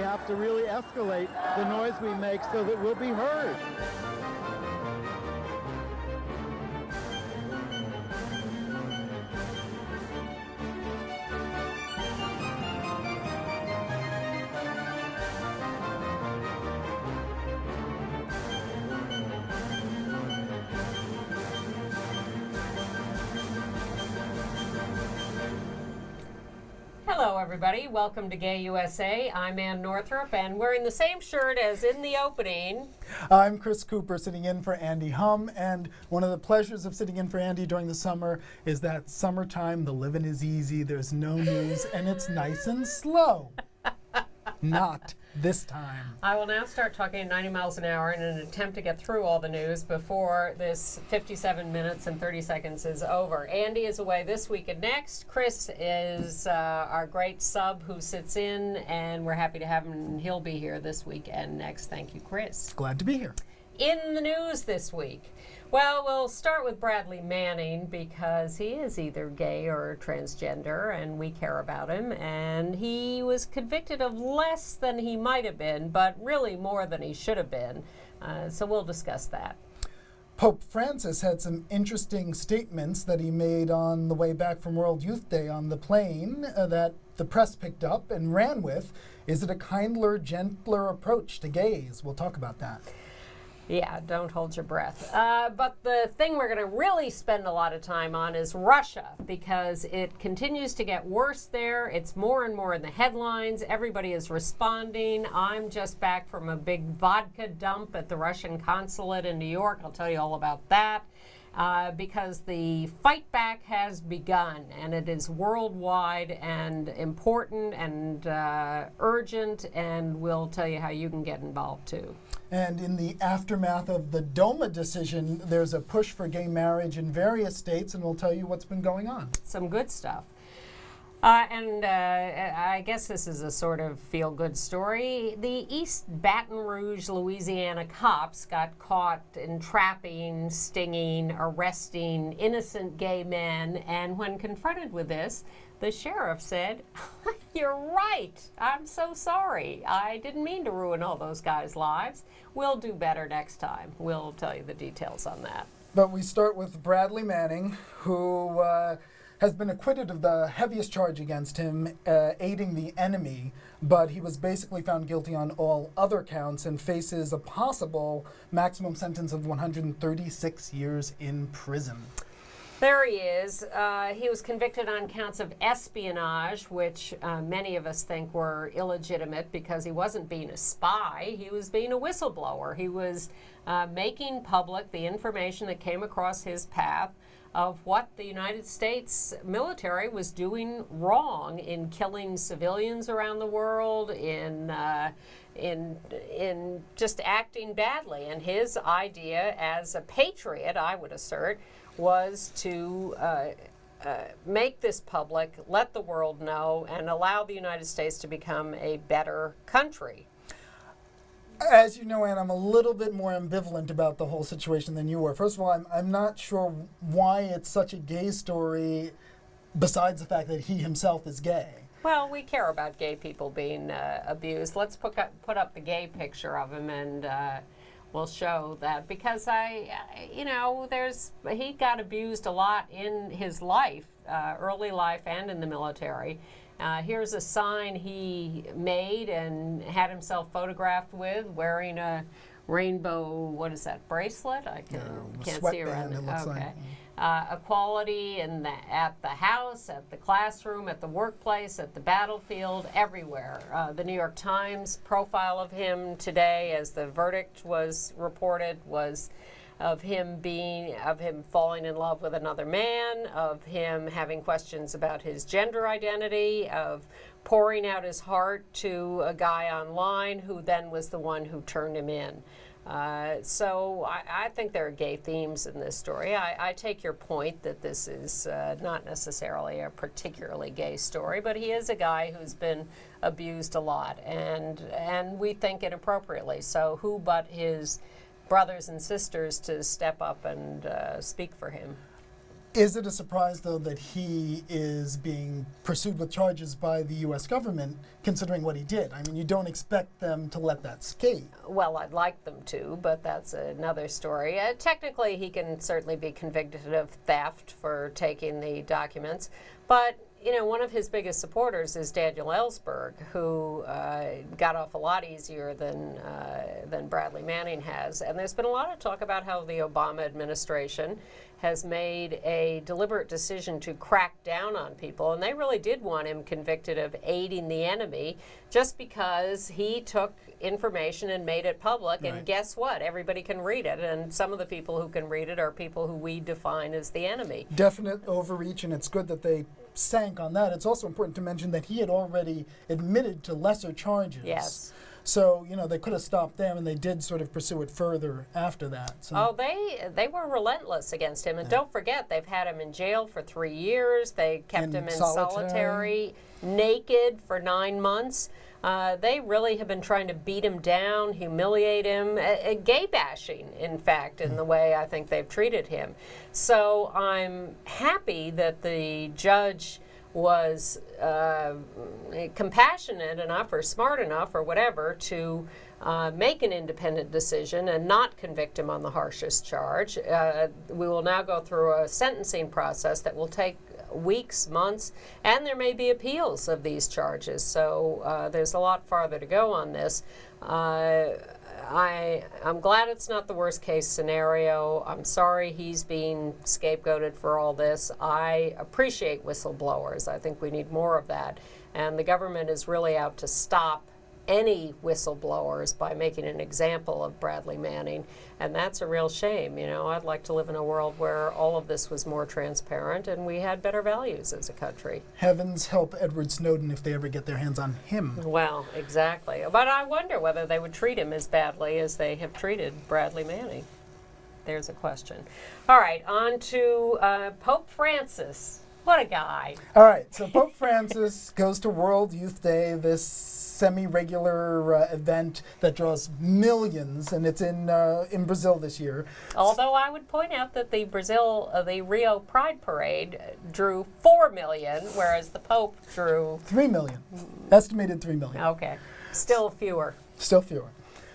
have to really escalate the noise we make so that we'll be heard. Hello, everybody. Welcome to Gay USA. I'm Ann Northrup, and wearing the same shirt as in the opening. I'm Chris Cooper, sitting in for Andy Hum, and one of the pleasures of sitting in for Andy during the summer is that summertime, the living is easy, there's no news, and it's nice and slow. Not this time. I will now start talking at 90 miles an hour in an attempt to get through all the news before this 57 minutes and 30 seconds is over. Andy is away this week and next. Chris is our great sub who sits in, and we're happy to have him. He'll be here this week and next. Thank you, Chris. Glad to be here. In the news this week. Well, we'll start with Bradley Manning because he is either gay or transgender, and we care about him. And he was convicted of less than he might have been, but really more than he should have been. So we'll discuss that. Pope Francis had some interesting statements that he made on the way back from World Youth Day on the plane that the press picked up and ran with. Is it a kinder, gentler approach to gays? We'll talk about that. Yeah, don't hold your breath. But the thing we're going to really spend a lot of time on is Russia, because it continues to get worse there. It's more and more in the headlines. Everybody is responding. I'm just back from a big vodka dump at the Russian consulate in New York. I'll tell you all about that. Because the fight back has begun, and it is worldwide and important and urgent, and we'll tell you how you can get involved too. And in the aftermath of the DOMA decision, there's a push for gay marriage in various states, and we'll tell you what's been going on. Some good stuff. I guess this is a sort of feel-good story. The East Baton Rouge, Louisiana cops got caught entrapping, stinging, arresting innocent gay men, and when confronted with this, the sheriff said, "You're right. I'm so sorry. I didn't mean to ruin all those guys' lives. We'll do better next time." We'll tell you the details on that. But we start with Bradley Manning, who has been acquitted of the heaviest charge against him, aiding the enemy, but he was basically found guilty on all other counts and faces a possible maximum sentence of 136 years in prison. There he is. He was convicted on counts of espionage, which many of us think were illegitimate because he wasn't being a spy. He was being a whistleblower. He was making public the information that came across his path of what the United States military was doing wrong in killing civilians around the world, in just acting badly. And his idea as a patriot, I would assert, was to make this public, let the world know, and allow the United States to become a better country. As you know, Ann, I'm a little bit more ambivalent about the whole situation than you were. First of all, I'm not sure why it's such a gay story, besides the fact that he himself is gay. Well, we care about gay people being abused. Let's put up the gay picture of him, and we'll show that, because he got abused a lot in his life, early life and in the military. Here's a sign he made and had himself photographed with, wearing a rainbow, what is that, bracelet? I can't see around it. Okay. Equality at the house, at the classroom, at the workplace, at the battlefield, everywhere. The New York Times profile of him today, as the verdict was reported, was of him falling in love with another man, of him having questions about his gender identity, of pouring out his heart to a guy online who then was the one who turned him in. So I think there are gay themes in this story. I take your point that this is not necessarily a particularly gay story, but he is a guy who's been abused a lot, and we think inappropriately. So who but his brothers and sisters to step up and speak for him? Is it a surprise, though, that he is being pursued with charges by the U.S. government, considering what he did? I mean, you don't expect them to let that skate. Well, I'd like them to, but that's another story. Technically, he can certainly be convicted of theft for taking the documents, but you know, one of his biggest supporters is Daniel Ellsberg, who got off a lot easier than Bradley Manning has. And there's been a lot of talk about how the Obama administration has made a deliberate decision to crack down on people, and they really did want him convicted of aiding the enemy just because he took information and made it public. Right. And guess what? Everybody can read it, and some of the people who can read it are people who we define as the enemy. Definite overreach, and it's good that they sank on that. It's also important to mention that he had already admitted to lesser charges. Yes. So, you know, they could have stopped them, and they did sort of pursue it further after that. So. Oh, they were relentless against him. And don't forget, they've had him in jail for 3 years. They kept him in solitary, naked for 9 months. They really have been trying to beat him down, humiliate him, gay bashing, in fact, in the way I think they've treated him. So I'm happy that the judge was compassionate enough or smart enough or whatever to make an independent decision and not convict him on the harshest charge. We will now go through a sentencing process that will take weeks, months, and there may be appeals of these charges. So there's a lot farther to go on this. I'm glad it's not the worst case scenario. I'm sorry he's being scapegoated for all this. I appreciate whistleblowers. I think we need more of that. And the government is really out to stop any whistleblowers by making an example of Bradley Manning. And that's a real shame. You know, I'd like to live in a world where all of this was more transparent and we had better values as a country. Heavens help Edward Snowden if they ever get their hands on him. Well, exactly. But I wonder whether they would treat him as badly as they have treated Bradley Manning. There's a question. All right, on to Pope Francis. What a guy. All right, so Pope Francis goes to World Youth Day, this semi-regular event that draws millions, and it's in Brazil this year. Although I would point out that the Rio Pride Parade drew 4 million, whereas the Pope drew 3 million. Estimated 3 million. Okay, still fewer. Still fewer.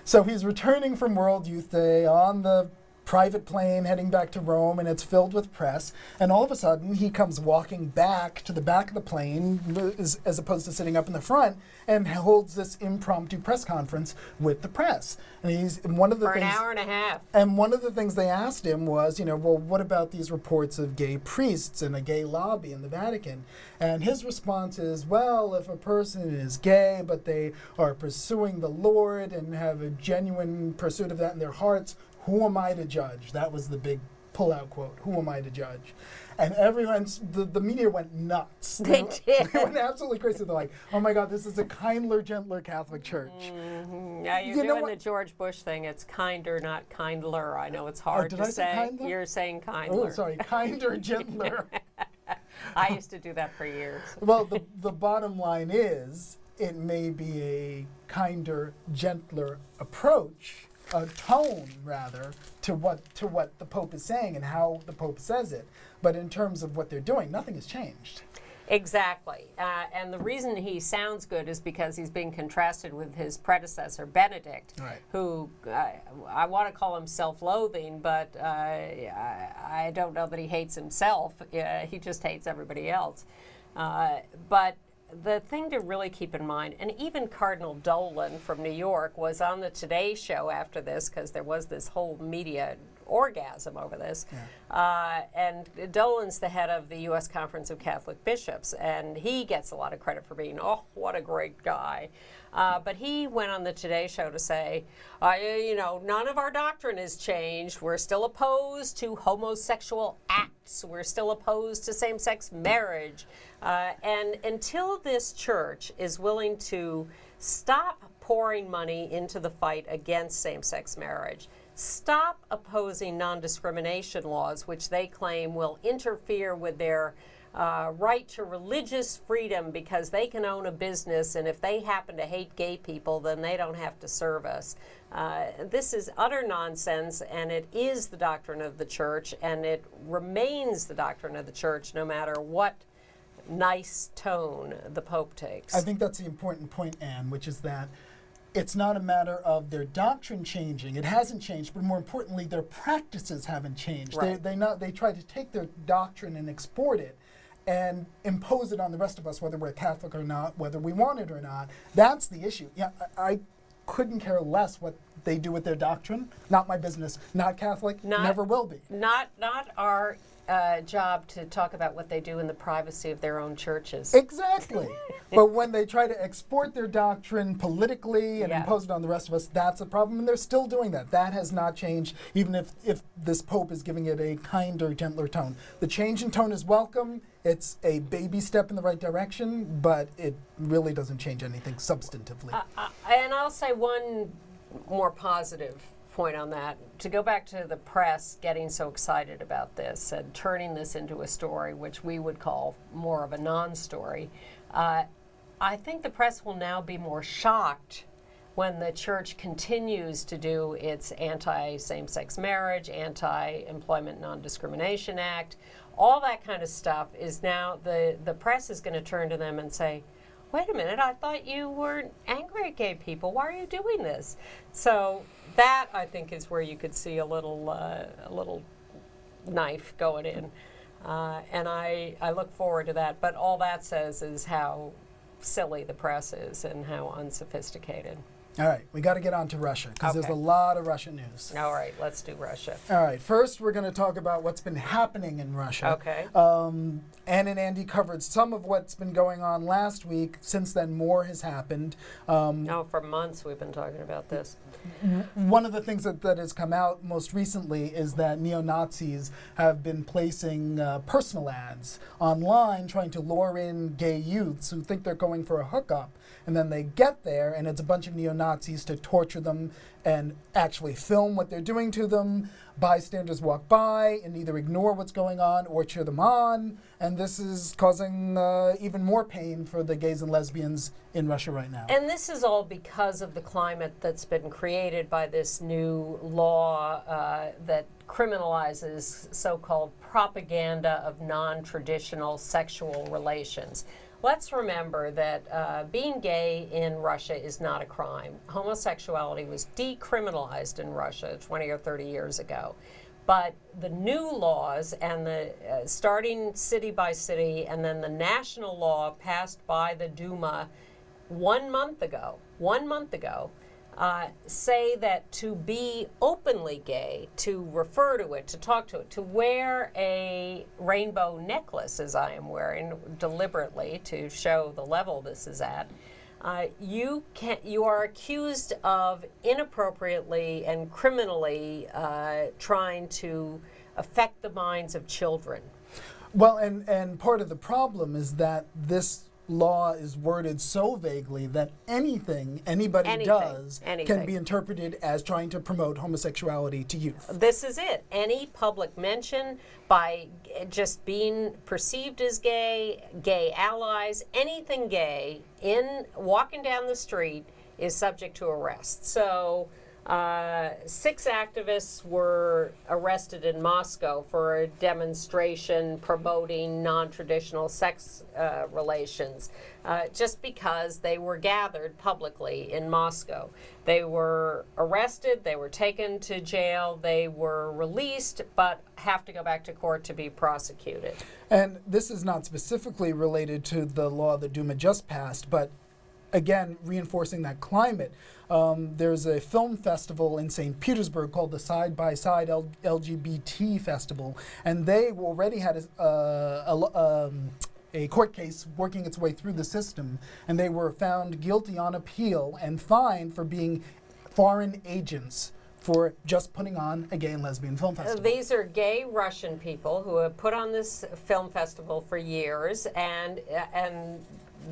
So he's returning from World Youth Day on the private plane heading back to Rome, and it's filled with press, and all of a sudden he comes walking back to the back of the plane as opposed to sitting up in the front, and holds this impromptu press conference with the press. And he's one of the For things, an hour and a half. and one of the things they asked him was, you know, well, what about these reports of gay priests and a gay lobby in the Vatican? And his response is, well, if a person is gay but they are pursuing the Lord and have a genuine pursuit of that in their hearts, who am I to judge? That was the big pull-out quote. Who am I to judge? And the media went nuts. They did. They went absolutely crazy. They're like, oh my God, this is a kindler, gentler Catholic Church. Mm-hmm. Yeah, you're You know doing what? the George Bush thing. It's kinder, not kindler. I know it's hard did to I say kindler? You're saying kindler. Oh, sorry, kinder, gentler. I used to do that for years. Well, the bottom line is, it may be a kinder, gentler approach, a tone rather, to what the Pope is saying and how the Pope says it. But in terms of what they're doing, nothing has changed. Exactly. And the reason he sounds good is because he's being contrasted with his predecessor, Benedict, Right. who I want to call him self-loathing, but I don't know that he hates himself. He just hates everybody else. But the thing to really keep in mind, and even Cardinal Dolan from New York was on the Today Show after this, because there was this whole media orgasm over this. Yeah. And Dolan's the head of the U.S. Conference of Catholic Bishops, and he gets a lot of credit for being, oh, what a great guy. But he went on the Today Show to say, you know, none of our doctrine has changed. We're still opposed to homosexual acts. We're still opposed to same-sex marriage. And until this church is willing to stop pouring money into the fight against same-sex marriage, stop opposing non-discrimination laws, which they claim will interfere with their right to religious freedom because they can own a business, and if they happen to hate gay people, then they don't have to serve us. This is utter nonsense, and it is the doctrine of the church, and it remains the doctrine of the church no matter what nice tone the Pope takes. I think that's the important point, Anne, which is that it's not a matter of their doctrine changing. It hasn't changed, but more importantly, their practices haven't changed. Right. They try to take their doctrine and export it and impose it on the rest of us, whether we're Catholic or not, whether we want it or not. That's the issue. Yeah, I couldn't care less what they do with their doctrine. Not my business. Not Catholic. Never will be. Not our job to talk about what they do in the privacy of their own churches. Exactly. But when they try to export their doctrine politically and Yeah. impose it on the rest of us, that's a problem, and they're still doing that. That has not changed, even if this Pope is giving it a kinder, gentler tone. The change in tone is welcome. It's a baby step in the right direction, but it really doesn't change anything substantively. And I'll say one more positive point on that. To go back to the press getting so excited about this and turning this into a story, which we would call more of a non-story, I think the press will now be more shocked when the church continues to do its anti-same-sex marriage, anti-employment non-discrimination act, all that kind of stuff is now, the press is going to turn to them and say, wait a minute, I thought you were angry at gay people. Why are you doing this? So that, I think, is where you could see a little knife going in. And I look forward to that. But all that says is how silly the press is and how unsophisticated. All right, we got to get on to Russia, because there's Okay. a lot of Russian news. All right, let's do Russia. All right, first we're going to talk about what's been happening in Russia. Okay. Anne and Andy covered some of what's been going on last week. Since then, more has happened. No, for months we've been talking about this. One of the things that has come out most recently is that neo-Nazis have been placing personal ads online trying to lure in gay youths who think they're going for a hookup. And then they get there, and it's a bunch of neo-Nazis to torture them and actually film what they're doing to them. Bystanders walk by and either ignore what's going on or cheer them on. And this is causing even more pain for the gays and lesbians in Russia right now. And this is all because of the climate that's been created by this new law that criminalizes so-called propaganda of non-traditional sexual relations. Let's remember that being gay in Russia is not a crime. Homosexuality was decriminalized in Russia 20 or 30 years ago. But the new laws and the starting city by city and then the national law passed by the Duma 1 month ago, say that to be openly gay, to refer to it, to talk to it, to wear a rainbow necklace, as I am wearing deliberately to show the level this is at, you are accused of inappropriately and criminally trying to affect the minds of children. Well, and part of the problem is that this law is worded so vaguely that anything anybody does can be interpreted as trying to promote homosexuality to youth. This is it. Any public mention by just being perceived as gay, gay allies, anything gay in walking down the street is subject to arrest. So 6 activists were arrested in Moscow for a demonstration promoting non-traditional sex relations just because they were gathered publicly in Moscow. They were arrested, they were taken to jail, they were released, but have to go back to court to be prosecuted. And this is not specifically related to the law that Duma just passed, but again, reinforcing that climate. There's a film festival in St. Petersburg called the Side by Side LGBT Festival, and they already had a court case working its way through the system, and they were found guilty on appeal and fined for being foreign agents for just putting on a gay and lesbian film festival. These are gay Russian people who have put on this film festival for years, and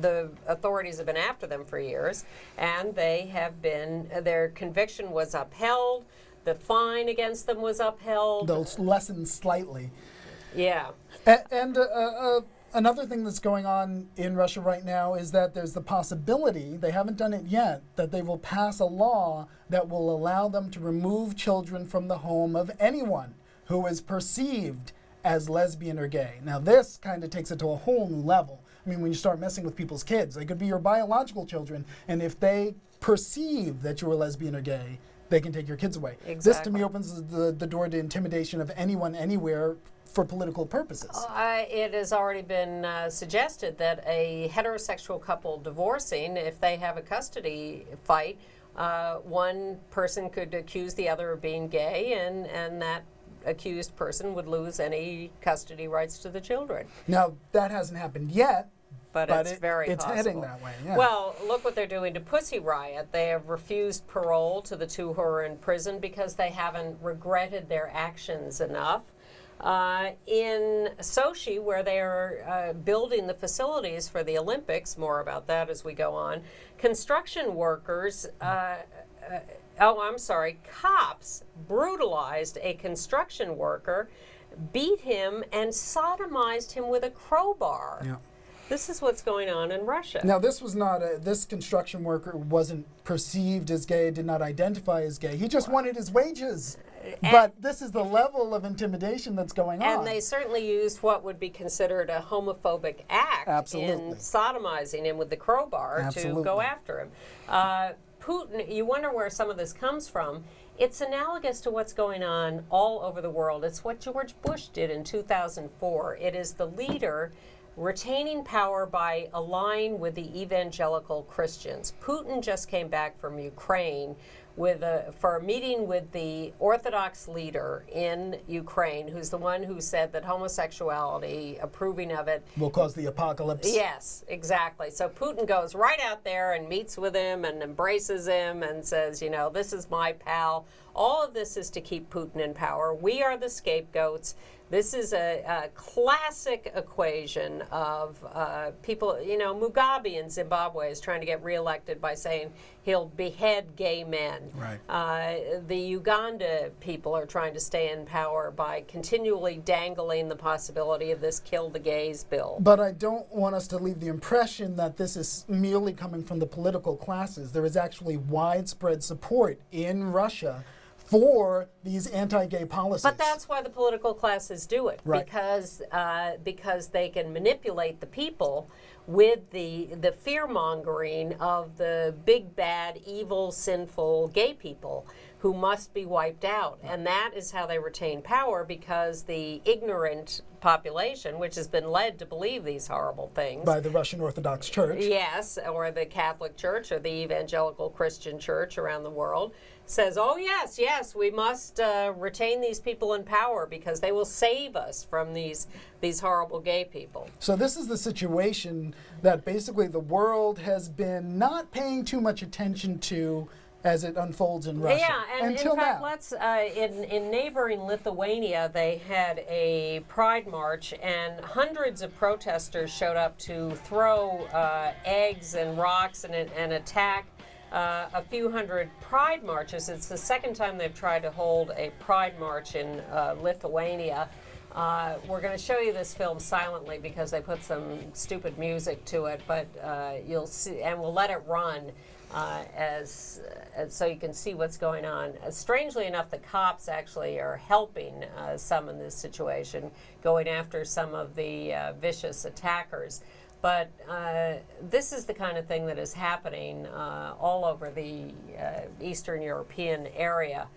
the authorities have been after them for years, and they have been, their conviction was upheld, the fine against them was upheld. Those lessened slightly. Yeah. And another thing that's going on in Russia right now is that there's the possibility, they haven't done it yet, that they will pass a law that will allow them to remove children from the home of anyone who is perceived as lesbian or gay. Now this kind of takes it to a whole new level. I mean, when you start messing with people's kids, they could be your biological children, and if they perceive that you're a lesbian or gay, they can take your kids away. Exactly. This to me opens the door to intimidation of anyone, anywhere, for political purposes. It has already been suggested that a heterosexual couple divorcing, if they have a custody fight, one person could accuse the other of being gay, and that accused person would lose any custody rights to the children. Now, that hasn't happened yet, But it's very it's possible. heading that way. Yeah. Well, look what they're doing to Pussy Riot. They have refused parole to the two who are in prison because they haven't regretted their actions enough. In Sochi, where they are building the facilities for the Olympics, more about that as we go on, construction workers, cops brutalized a construction worker, beat him, and sodomized him with a crowbar. Yeah. This is what's going on in Russia. Now, this was not this construction worker wasn't perceived as gay, did not identify as gay. He just wanted his wages. But this is the level of intimidation that's going on. And they certainly used what would be considered a homophobic act Absolutely. in sodomizing him with the crowbar to Absolutely. go after him. Putin, you wonder where some of this comes from. It's analogous to what's going on all over the world. It's what George Bush did in 2004. It is the leader retaining power by allying with the evangelical Christians. Putin just came back from Ukraine for a meeting with the Orthodox leader in Ukraine, who's the one who said that homosexuality, approving of it, will cause the apocalypse. yes, exactly. So Putin goes right out there and meets with him and embraces him and says, you know, this is my pal. All of this is to keep Putin in power. We are the scapegoats. This is a classic equation of people, you know, Mugabe in Zimbabwe is trying to get reelected by saying he'll behead gay men. Right. The Uganda people are trying to stay in power by continually dangling the possibility of this kill the gays bill. But I don't want us to leave the impression that this is merely coming from the political classes. There is actually widespread support in Russia for these anti-gay policies. But that's why the political classes do it, Right. because they can manipulate the people with the fear-mongering of the big, bad, evil, sinful gay people who must be wiped out. And that is how they retain power, because the ignorant population, which has been led to believe these horrible things, by the Russian Orthodox Church. yes, or the Catholic Church or the Evangelical Christian Church around the world, says, oh yes, yes, we must retain these people in power because they will save us from these horrible gay people. So this is the situation that basically the world has been not paying too much attention to as it unfolds in Russia. Yeah, and until in fact, now. let's in neighboring Lithuania, they had a pride march, and hundreds of protesters showed up to throw eggs and rocks and attack a few hundred pride marches. It's the second time they've tried to hold a pride march in Lithuania. We're going to show you this film silently because they put some stupid music to it, but you'll see, and we'll let it run as so you can see what's going on. Strangely enough, the cops actually are helping some in this situation, going after some of the vicious attackers. But this is the kind of thing that is happening all over the Eastern European area.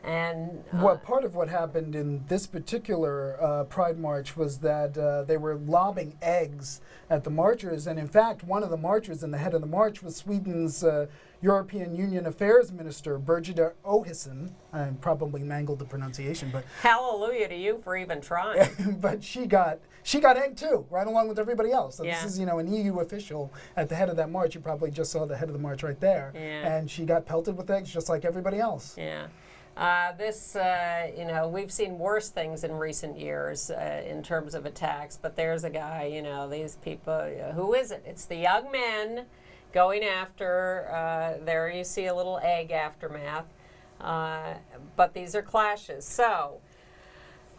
And Part of what happened in this particular Pride March was that they were lobbing eggs at the marchers, and in fact, one of the marchers and the head of the march was Sweden's European Union Affairs Minister, Birgitta Ohisson. I probably mangled the pronunciation, but hallelujah to you for even trying. but she got egged too, right along with everybody else. So Yeah. this is, you know, an EU official at the head of that march. You probably just saw the head of the march right there, Yeah. and she got pelted with eggs just like everybody else. Yeah. You know, we've seen worse things in recent years in terms of attacks, but there's a guy, you know, these people, who is it? It's the young men going after, there you see a little egg aftermath, but these are clashes. So,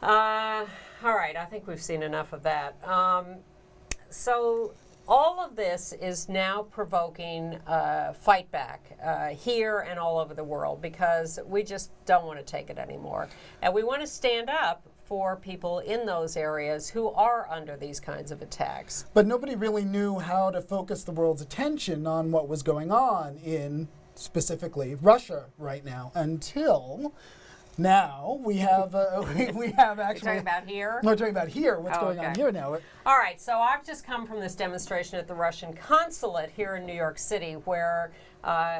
all right, I think we've seen enough of that. So all of this is now provoking fight back here and all over the world because we just don't want to take it anymore. And we want to stand up for people in those areas who are under these kinds of attacks. But nobody really knew how to focus the world's attention on what was going on in specifically Russia right now until now we have we have actually. You're talking about here? No, we're talking about here. What's Oh, going on okay. here now? All right, so I've just come from this demonstration at the Russian consulate here in New York City where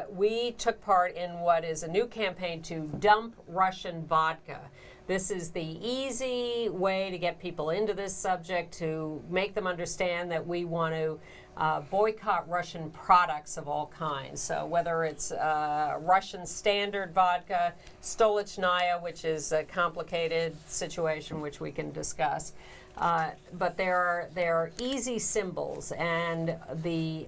we took part in what is a new campaign to dump Russian vodka. This is the easy way to get people into this subject, to make them understand that we want to boycott Russian products of all kinds. So whether it's Russian standard vodka, Stolichnaya, which is a complicated situation which we can discuss, but there are easy symbols, and the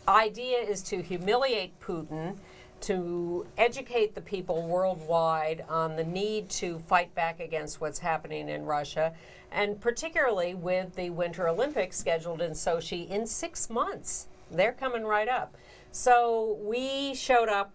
idea is to humiliate Putin, to educate the people worldwide on the need to fight back against what's happening in Russia, and particularly with the Winter Olympics scheduled in Sochi in 6 months. They're coming right up. So we showed up,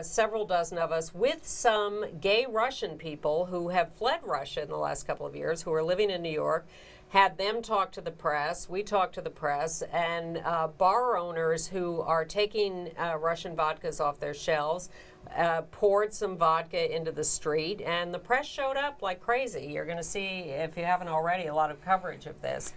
several dozen of us, with some gay Russian people who have fled Russia in the last couple of years, who are living in New York, had them talk to the press. We talked to the press, and bar owners who are taking Russian vodkas off their shelves poured some vodka into the street, and the press showed up like crazy. You're going to see, if you haven't already, a lot of coverage of this.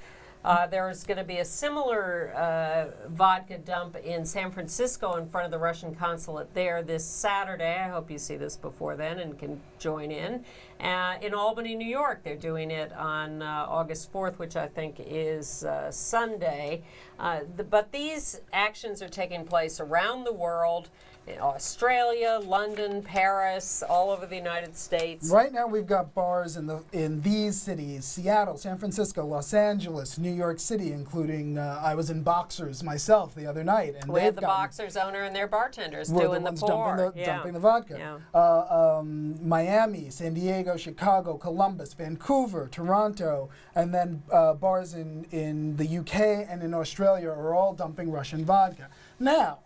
There's going to be a similar vodka dump in San Francisco in front of the Russian consulate there this Saturday. I hope you see this before then and can join in. In Albany, New York, they're doing it on August 4th, which I think is Sunday. But these actions are taking place around the world. In Australia, London, Paris, all over the United States. Right now, we've got bars in these cities: Seattle, San Francisco, Los Angeles, New York City, including I was in Boxers myself the other night, and We had the Boxers owner and their bartenders doing the ones pour. dumping the vodka. Yeah. Miami, San Diego, Chicago, Columbus, Vancouver, Toronto, and then bars in the UK and in Australia are all dumping Russian vodka. Now,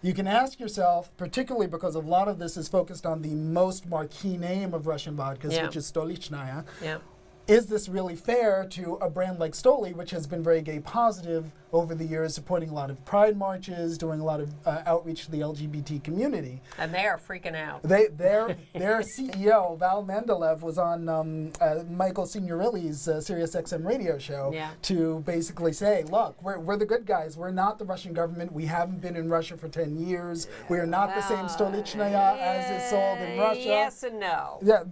you can ask yourself, particularly because a lot of this is focused on the most marquee name of Russian vodkas, Yeah. which is Stolichnaya. Yeah. Is this really fair to a brand like Stoli, which has been very gay positive over the years, supporting a lot of pride marches, doing a lot of outreach to the LGBT community? And they are freaking out. Their CEO, Val Mandelev, was on Michael Signorilli's SiriusXM radio show to basically say, look, we're the good guys. We're not the Russian government. We haven't been in Russia for 10 years. We are not the same Stolichnaya as is sold in Russia. Yes and no. Yeah,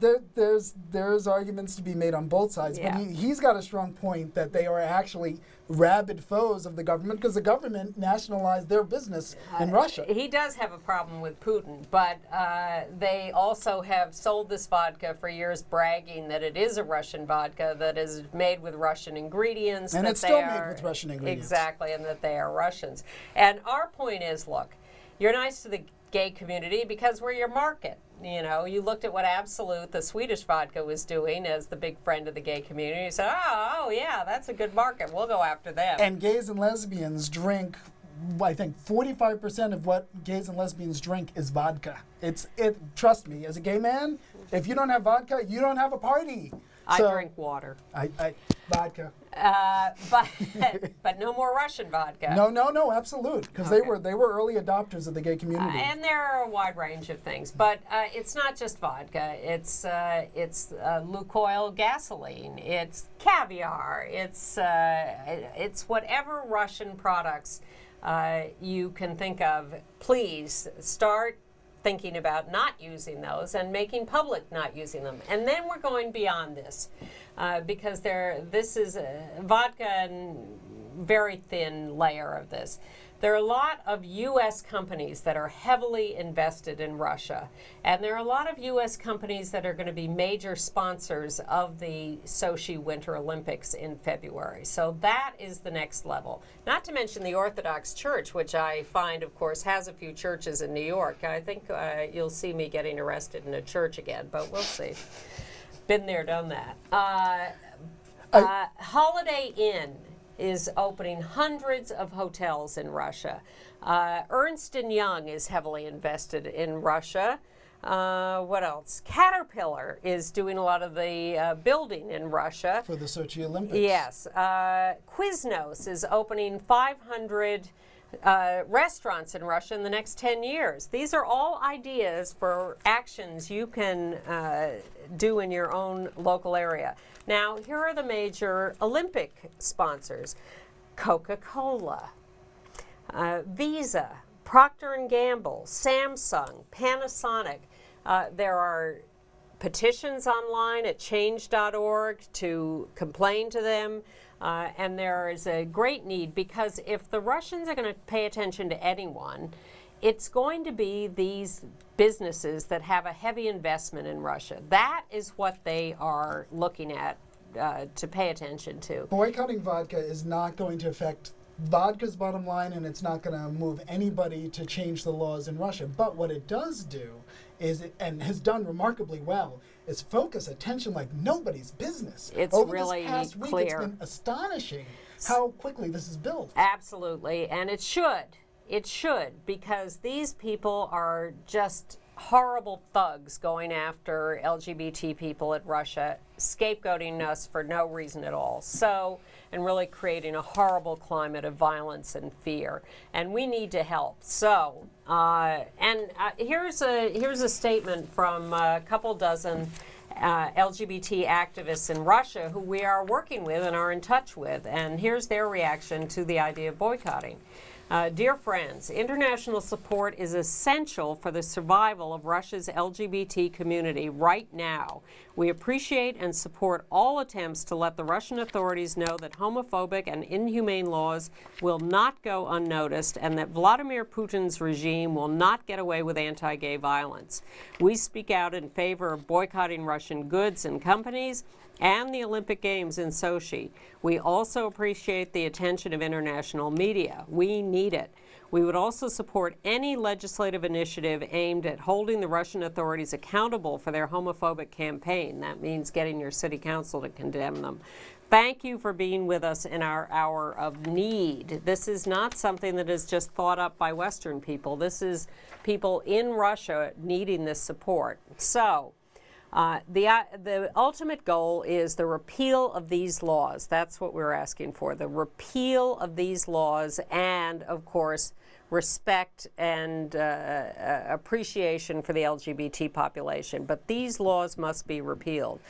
there's arguments to be made on both sides, Yeah. but he's got a strong point that they are actually rabid foes of the government because the government nationalized their business in Russia. He does have a problem with Putin, but they also have sold this vodka for years, bragging that it is a Russian vodka that is made with Russian ingredients. And that it's they still are, made with Russian ingredients. Exactly, and that they are Russians. And our point is, look, you're nice to the gay community because we're your market. You know, you looked at what Absolut, the Swedish vodka, was doing as the big friend of the gay community. You said, oh yeah, that's a good market. We'll go after them. And gays and lesbians drink, I think 45% of what gays and lesbians drink is vodka. Trust me, as a gay man, if you don't have vodka, you don't have a party. I So, drink water. Vodka. But no more Russian vodka. No, absolute, because they were early adopters of the gay community. And there are a wide range of things, but it's not just vodka. It's Lukoil gasoline. It's caviar. It's whatever Russian products you can think of. Please start thinking about not using those and making public not using them. And then we're going beyond this because this is vodka and very thin layer of this. There are a lot of U.S. companies that are heavily invested in Russia, and there are a lot of U.S. companies that are going to be major sponsors of the Sochi Winter Olympics in February. So that is the next level. Not to mention the Orthodox Church, which I find, of course, has a few churches in New York. I think you'll see me getting arrested in a church again, but we'll see. Been there, done that. Holiday Inn is opening hundreds of hotels in Russia. Ernst & Young is heavily invested in Russia. What else? Caterpillar is doing a lot of the building in Russia. For the Sochi Olympics. Yes. Quiznos is opening 500 restaurants in Russia in the next 10 years. These are all ideas for actions you can do in your own local area. Now, here are the major Olympic sponsors. Coca-Cola, Visa, Procter & Gamble, Samsung, Panasonic. There are petitions online at change.org to complain to them. And there is a great need, because if the Russians are going to pay attention to anyone, it's going to be these businesses that have a heavy investment in Russia. That is what they are looking at to pay attention to. Boycotting vodka is not going to affect vodka's bottom line, and it's not going to move anybody to change the laws in Russia. But what it does do is, and has done remarkably well, is focus attention like nobody's business. It's Over really this past week, clear. it's been astonishing how quickly this is built. Absolutely, and it should. It should, because these people are just horrible thugs going after LGBT people in Russia, scapegoating us for no reason at all. So, and really creating a horrible climate of violence and fear. And we need to help. So, here's a statement from a couple dozen LGBT activists in Russia who we are working with and are in touch with. And here's their reaction to the idea of boycotting. Dear friends, international support is essential for the survival of Russia's LGBT community right now. We appreciate and support all attempts to let the Russian authorities know that homophobic and inhumane laws will not go unnoticed, and that Vladimir Putin's regime will not get away with anti-gay violence. We speak out in favor of boycotting Russian goods and companies and the Olympic Games in Sochi. We also appreciate the attention of international media. We need it. We would also support any legislative initiative aimed at holding the Russian authorities accountable for their homophobic campaign. That means getting your city council to condemn them. Thank you for being with us in our hour of need. This is not something that is just thought up by Western people. This is people in Russia needing this support. So, the ultimate goal is the repeal of these laws. That's what we're asking for, the repeal of these laws, and, of course, respect and appreciation for the LGBT population. But these laws must be repealed.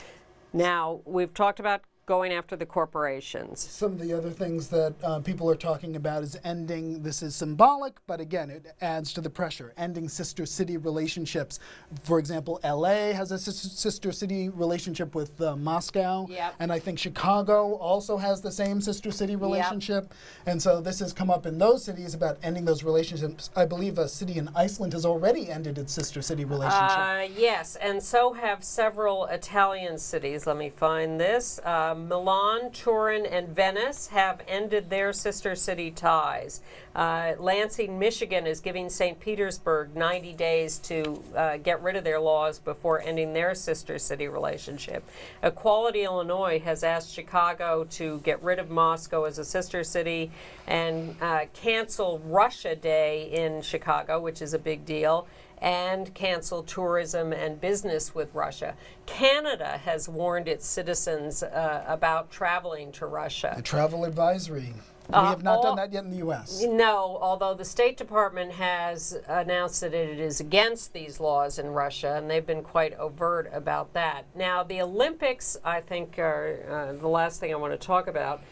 Now, we've talked about going after the corporations. Some of the other things that people are talking about is ending, this is symbolic, but again, it adds to the pressure, ending sister city relationships. For example, LA has a sister city relationship with Moscow. Yep. And I think Chicago also has the same sister city relationship. And so this has come up in those cities about ending those relationships. I believe a city in Iceland has already ended its sister city relationship. Yes, and so have several Italian cities. Let me find this. Milan, Turin, and Venice have ended their sister city ties. Lansing, Michigan is giving St. Petersburg 90 days to get rid of their laws before ending their sister city relationship. Equality Illinois has asked Chicago to get rid of Moscow as a sister city and cancel Russia Day in Chicago, which is a big deal, and cancel tourism and business with Russia. Canada has warned its citizens about traveling to Russia. A travel advisory. We have not done that yet in the U.S. No, although the State Department has announced that it is against these laws in Russia, and they've been quite overt about that. Now, the Olympics, I think, are the last thing I want to talk about.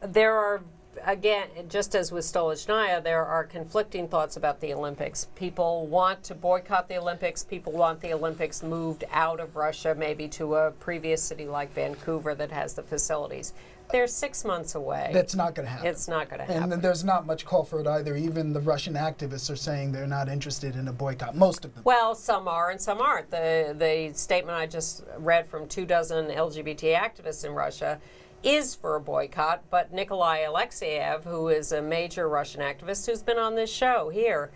There are, again, just as with Stolichnaya, there are conflicting thoughts about the Olympics. People want to boycott the Olympics. People want the Olympics moved out of Russia, maybe to a previous city like Vancouver that has the facilities. They're 6 months away. That's not going to happen. It's not going to happen. And there's not much call for it either. Even the Russian activists are saying they're not interested in a boycott. Most of them. Well, some are and some aren't. The statement I just read from 24 LGBT activists in Russia is for a boycott, but Nikolai Alexeyev, who is a major Russian activist who's been on this show here,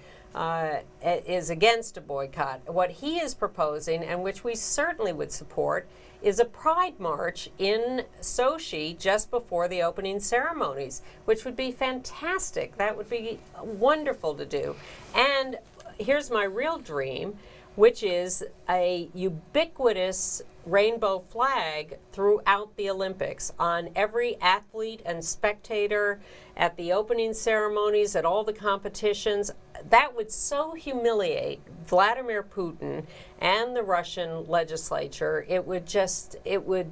is against a boycott. What he is proposing, and which we certainly would support, is a pride march in Sochi just before the opening ceremonies, which would be fantastic. That would be wonderful to do. And here's my real dream, which is a ubiquitous rainbow flag throughout the Olympics on every athlete and spectator at the opening ceremonies, at all the competitions. That would so humiliate Vladimir Putin and the Russian legislature. It would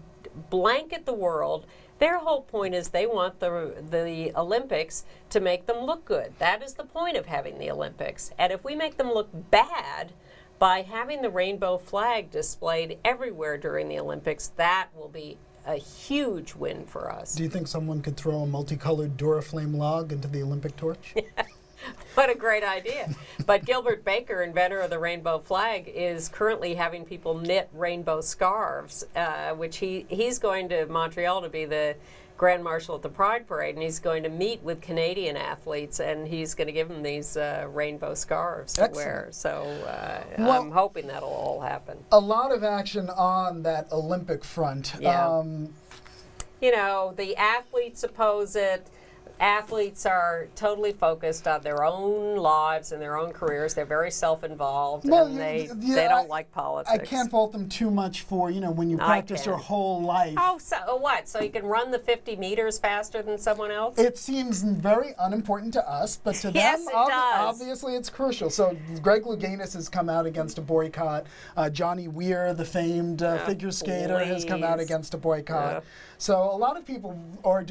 blanket the world. Their whole point is they want the Olympics to make them look good. That is the point of having the Olympics. And if we make them look bad by having the rainbow flag displayed everywhere during the Olympics, that will be a huge win for us. Do you think someone could throw a multicolored Duraflame log into the Olympic torch? What a great idea. But Gilbert Baker, inventor of the rainbow flag, is currently having people knit rainbow scarves, which he's going to Montreal to be the Grand Marshal at the Pride Parade, and he's going to meet with Canadian athletes, and he's going to give them these rainbow scarves to wear. So I'm hoping that'll all happen. A lot of action on that Olympic front. Yeah. You know, the athletes oppose it. Athletes are totally focused on their own lives and their own careers. They're very self-involved, and they don't like politics. I can't fault them too much for, when you practice your whole life. Oh, so what? So you can run the 50 meters faster than someone else? It seems very unimportant to us, but to Yes, them, it does. obviously it's crucial. So Greg Louganis has come out against a boycott. Johnny Weir, the famed figure skater, has come out against a boycott. So a lot of people are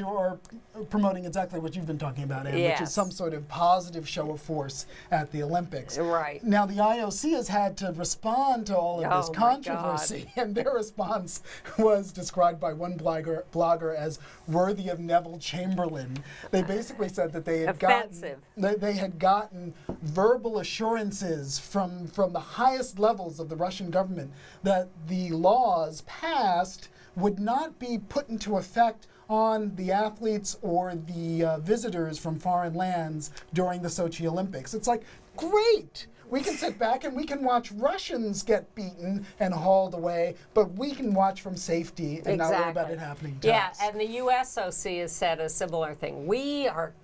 promoting exactly what you've been talking about, Anne, which is some sort of positive show of force at the Olympics. Right. Now, the IOC has had to respond to all of this controversy, and their response was described by one blogger as worthy of Neville Chamberlain. They basically said that they had gotten verbal assurances from the highest levels of the Russian government that the laws passed would not be put into effect on the athletes or the visitors from foreign lands during the Sochi Olympics. It's like, great! We can sit back and we can watch Russians get beaten and hauled away, but we can watch from safety and not worry about it happening to us. Yeah, and the USOC has said a similar thing. We are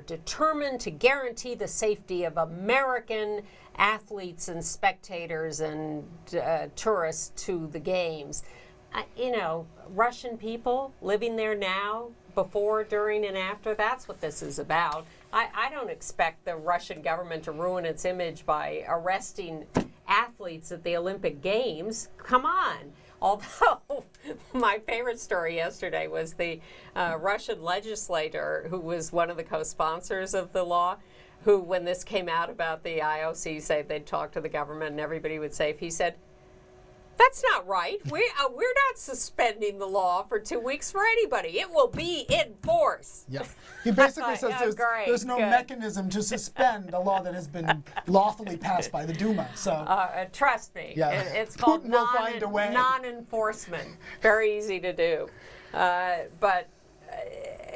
determined to guarantee the safety of American athletes and spectators and tourists to the games. Russian people living there now, before, during, and after, that's what this is about. I don't expect the Russian government to ruin its image by arresting athletes at the Olympic Games. Come on. Although my favorite story yesterday was the Russian legislator who was one of the co-sponsors of the law, who, when this came out about the IOC, say they'd talk to the government and everybody would say, he said, "That's not right. We're not suspending the law for 2 weeks for anybody. It will be in force." Yeah. He basically says there's no mechanism to suspend a law that has been lawfully passed by the Duma. So trust me, it's called non-enforcement. Very easy to do.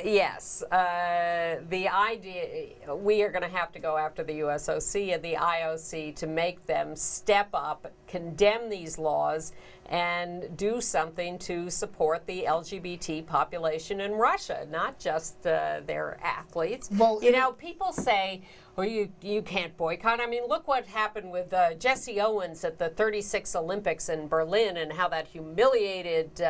Yes, the idea, we are going to have to go after the USOC and the IOC to make them step up, condemn these laws, and do something to support the LGBT population in Russia, not just their athletes. Well, people say, well, you can't boycott. I mean, look what happened with Jesse Owens at the 36 Olympics in Berlin and how that humiliated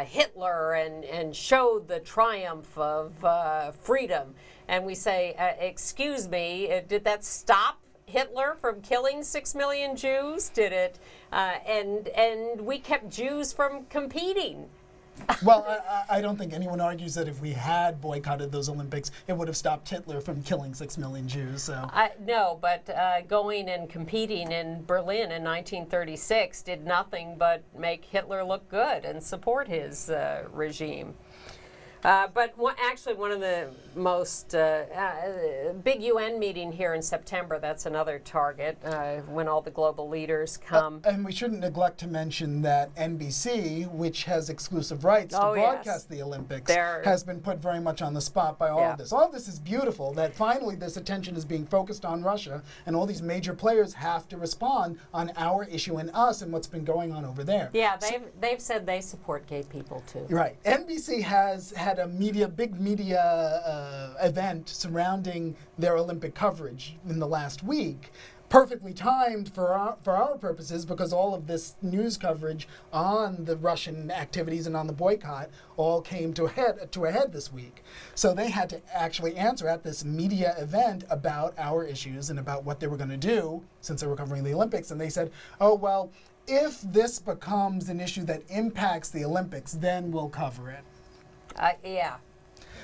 Hitler and showed the triumph of freedom. And we say, excuse me, did that stop Hitler from killing 6 million Jews? Did it? And we kept Jews from competing. Well, I don't think anyone argues that if we had boycotted those Olympics, it would have stopped Hitler from killing 6 million Jews. So no, but going and competing in Berlin in 1936 did nothing but make Hitler look good and support his regime. But actually, one of the most big UN meeting here in September, that's another target when all the global leaders come. And we shouldn't neglect to mention that NBC, which has exclusive rights to broadcast the Olympics, has been put very much on the spot by all of this. All of this is beautiful, that finally this attention is being focused on Russia, and all these major players have to respond on our issue and us and what's been going on over there. Yeah, they've said they support gay people too. Right. NBC has had a big media event surrounding their Olympic coverage in the last week. Perfectly timed for our purposes, because all of this news coverage on the Russian activities and on the boycott all came to a head this week. So they had to actually answer at this media event about our issues and about what they were going to do since they were covering the Olympics. And they said, oh, well, if this becomes an issue that impacts the Olympics, then we'll cover it. Yeah.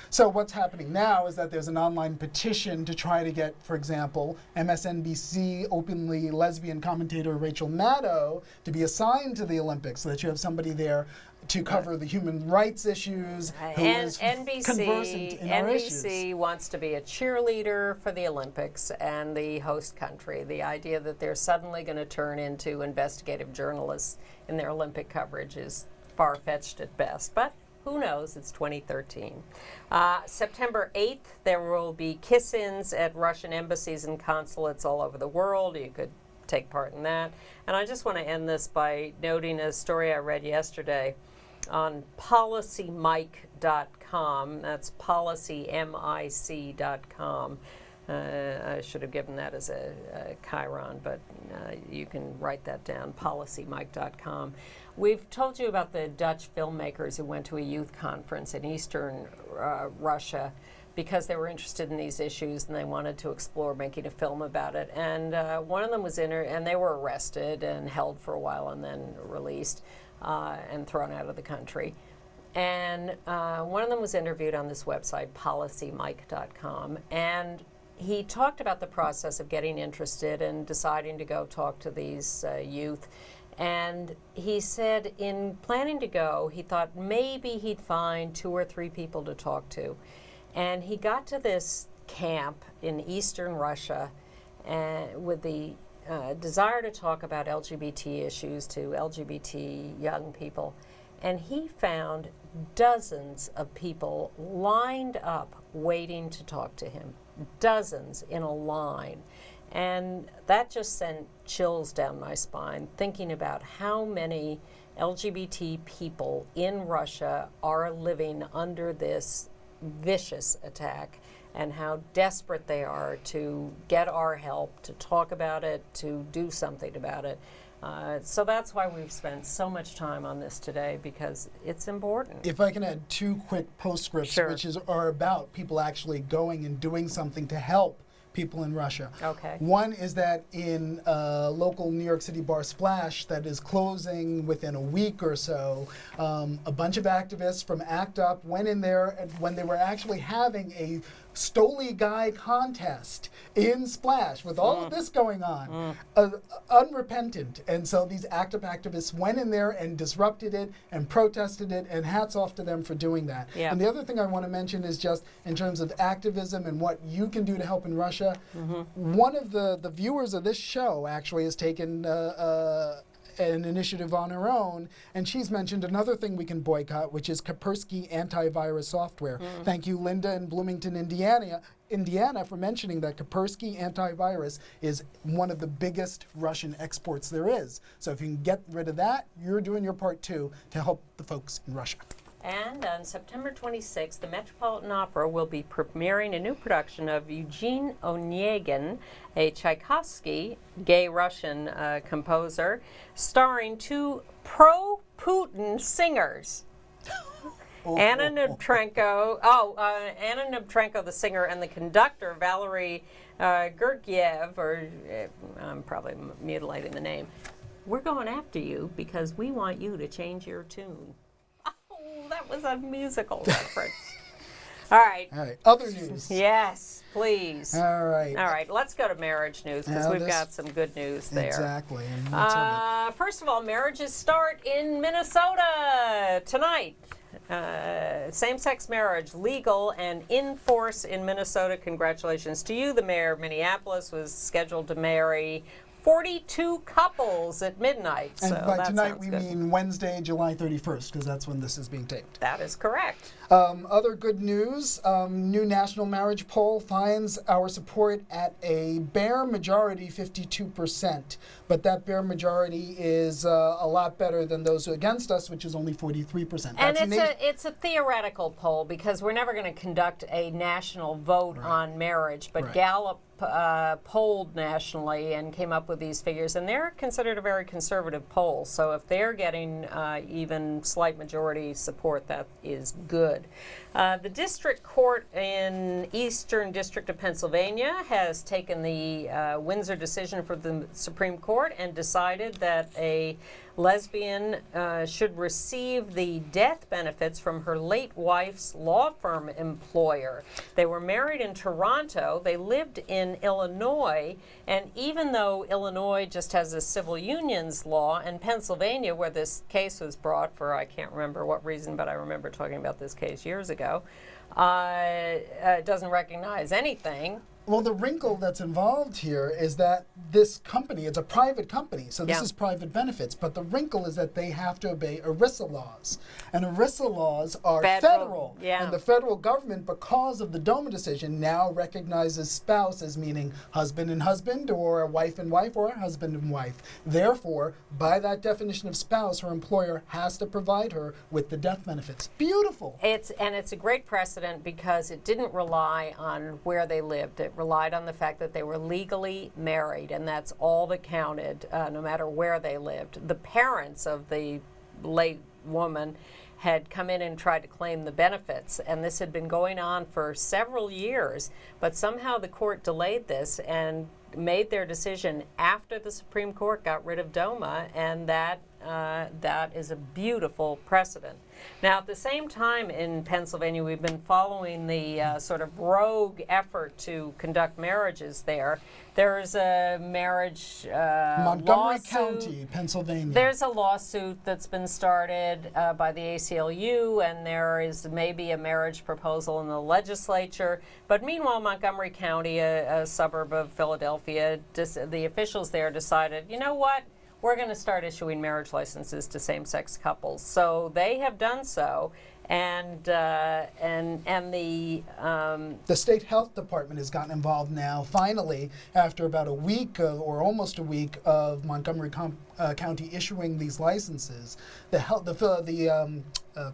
So what's happening now is that there's an online petition to try to get, for example, MSNBC openly lesbian commentator Rachel Maddow to be assigned to the Olympics, so that you have somebody there to cover the human rights issues, who is conversant in our issues. NBC wants to be a cheerleader for the Olympics and the host country. The idea that they're suddenly going to turn into investigative journalists in their Olympic coverage is far-fetched at best, but who knows? It's 2013. September 8th, there will be kiss-ins at Russian embassies and consulates all over the world. You could take part in that. And I just want to end this by noting a story I read yesterday on policymic.com. That's policymic.com. I should have given that as a chyron, but you can write that down, policymic.com. We've told you about the Dutch filmmakers who went to a youth conference in eastern Russia because they were interested in these issues and they wanted to explore making a film about it. And one of them was and they were arrested and held for a while and then released and thrown out of the country. And one of them was interviewed on this website, policymic.com, and he talked about the process of getting interested and deciding to go talk to these youth. And he said in planning to go, he thought maybe he'd find 2 or 3 people to talk to. And he got to this camp in eastern Russia with the desire to talk about LGBT issues to LGBT young people. And he found dozens of people lined up waiting to talk to him. Dozens in a line. And that just sent chills down my spine, thinking about how many LGBT people in Russia are living under this vicious attack and how desperate they are to get our help, to talk about it, to do something about it. So that's why we've spent so much time on this today, because it's important. If I can add 2 quick postscripts, Sure. which are about people actually going and doing something to help people in Russia. Okay. One is that in a local New York City bar, Splash, that is closing within a week or so, a bunch of activists from ACT UP went in there when they were actually having a Stoli Guy contest in Splash with all of this going on, unrepentant. And so these ACT UP activists went in there and disrupted it and protested it, and hats off to them for doing that. Yeah. And the other thing I want to mention is just in terms of activism and what you can do to help in Russia, one of the viewers of this show actually has taken an initiative on her own, and she's mentioned another thing we can boycott, which is Kaspersky antivirus software. Thank you, Linda in Bloomington, Indiana, for mentioning that Kaspersky antivirus is one of the biggest Russian exports there is. So if you can get rid of that, you're doing your part too to help the folks in Russia. And on September 26th, the Metropolitan Opera will be premiering a new production of Eugene Onegin, a Tchaikovsky, gay Russian composer, starring 2 pro-Putin singers. Anna Nebtrenko, Anna Nebtrenko, the singer, and the conductor, Valery Gergiev, or I'm probably mutilating the name. We're going after you because we want you to change your tune. That was a musical reference. All right. All right. Other news. Yes, please. All right. All right. Let's go to marriage news because we've got some good news there. Exactly. And what's of it? First of all, marriages start in Minnesota tonight. Same-sex marriage legal and in force in Minnesota. Congratulations to you. The mayor of Minneapolis was scheduled to marry 42 couples at midnight. And so by that tonight sounds we good. mean Wednesday, July 31st, because that's when this is being taped. That is correct. Other good news, new national marriage poll finds our support at a bare majority, 52%. But that bare majority is a lot better than those against us, which is only 43%. And That's it's a theoretical poll because we're never going to conduct a national vote on marriage. But Right. Gallup polled nationally and came up with these figures, and they're considered a very conservative poll. So if they're getting even slight majority support, that is good. The district court in Eastern District of Pennsylvania has taken the Windsor decision for the Supreme Court and decided that a lesbian should receive the death benefits from her late wife's law firm employer. They were married in Toronto. They lived in Illinois. And even though Illinois just has a civil unions law, and Pennsylvania, where this case was brought for, I can't remember what reason, but I remember talking about this case years ago, doesn't recognize anything. Well, the wrinkle that's involved here is that this company, it's a private company, so this Yeah. is private benefits, but the wrinkle is that they have to obey ERISA laws. And ERISA laws are federal. Yeah. And the federal government, because of the DOMA decision, now recognizes spouse as meaning husband and husband, or a wife and wife, or a husband and wife. Therefore, by that definition of spouse, her employer has to provide her with the death benefits. Beautiful. It's a great precedent because it didn't rely on where they lived. It relied on the fact that they were legally married, and that's all that counted, no matter where they lived. The parents of the late woman had come in and tried to claim the benefits, and this had been going on for several years, but somehow the court delayed this and made their decision after the Supreme Court got rid of DOMA, and that is a beautiful precedent. Now, at the same time in Pennsylvania, we've been following the sort of rogue effort to conduct marriages there. There's a marriage Montgomery lawsuit. County, Pennsylvania. There's a lawsuit that's been started by the ACLU, and there is maybe a marriage proposal in the legislature. But meanwhile, Montgomery County, a suburb of Philadelphia, the officials there decided, you know what? We're going to start issuing marriage licenses to same-sex couples. So they have done so, and the state health department has gotten involved now, finally, after about a week or almost a week of Montgomery County issuing these licenses. The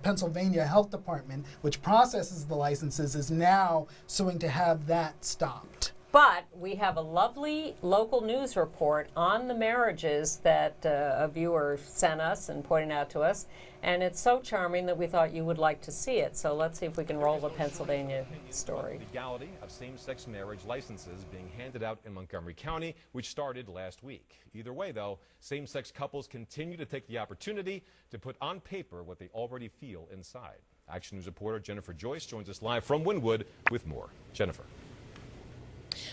Pennsylvania Health Department, which processes the licenses, is now suing to have that stopped. But we have a lovely local news report on the marriages that a viewer sent us and pointed out to us, and it's so charming that we thought you would like to see it. So let's see if we can roll the Pennsylvania story. The legality of same-sex marriage licenses being handed out in Montgomery County, which started last week. Either way, though, same-sex couples continue to take the opportunity to put on paper what they already feel inside. Action News reporter Jennifer Joyce joins us live from Wynwood with more. Jennifer.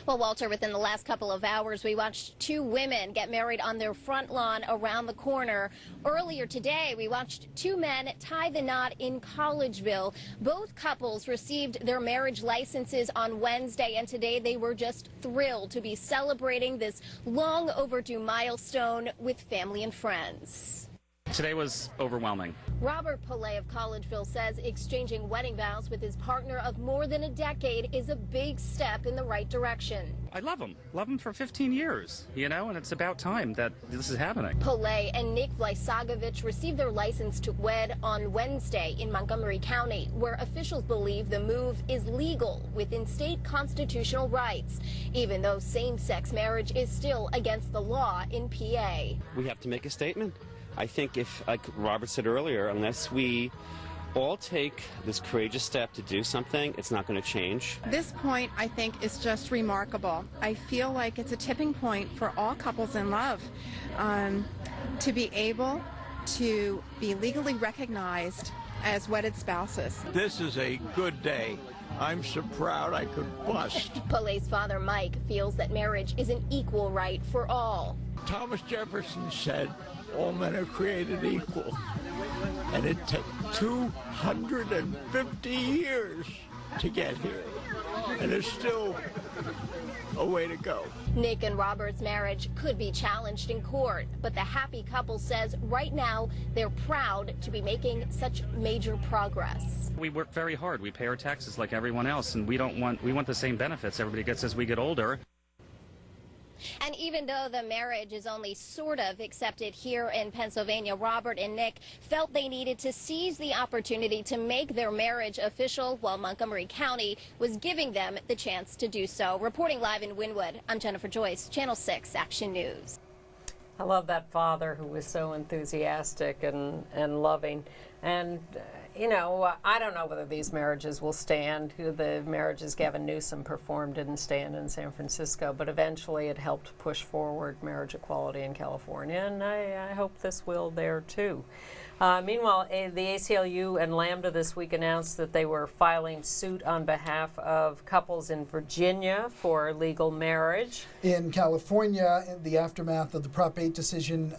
Well, Walter, within the last couple of hours, we watched two women get married on their front lawn around the corner. Earlier today, we watched two men tie the knot in Collegeville. Both couples received their marriage licenses on Wednesday, and today they were just thrilled to be celebrating this long overdue milestone with family and friends. Today was overwhelming. Robert Pillay of Collegeville says exchanging wedding vows with his partner of more than a decade is a big step in the right direction. I love him for 15 years, and it's about time that this is happening. Pillay and Nick Vlysagovich received their license to wed on Wednesday in Montgomery County, where officials believe the move is legal within state constitutional rights, even though same-sex marriage is still against the law in PA. We have to make a statement. I think if, like Robert said earlier, unless we all take this courageous step to do something, it's not going to change. This point, I think, is just remarkable. I feel like it's a tipping point for all couples in love to be able to be legally recognized as wedded spouses. This is a good day. I'm so proud I could bust. Paulet's father, Mike, feels that marriage is an equal right for all. Thomas Jefferson said, all men are created equal. And it took 250 years to get here. And there's still a way to go. Nick and Robert's marriage could be challenged in court, but the happy couple says right now they're proud to be making such major progress. We work very hard. We pay our taxes like everyone else, and we want the same benefits everybody gets as we get older. And even though the marriage is only sort of accepted here in Pennsylvania, Robert and Nick felt they needed to seize the opportunity to make their marriage official while Montgomery County was giving them the chance to do so. Reporting live in Wynwood, I'm Jennifer Joyce, Channel 6 Action News. I love that father who was so enthusiastic and loving. And, I don't know whether these marriages will stand. The marriages Gavin Newsom performed didn't stand in San Francisco, but eventually it helped push forward marriage equality in California, and I hope this will there too. Meanwhile, the ACLU and Lambda this week announced that they were filing suit on behalf of couples in Virginia for legal marriage. In California, in the aftermath of the Prop 8 decision,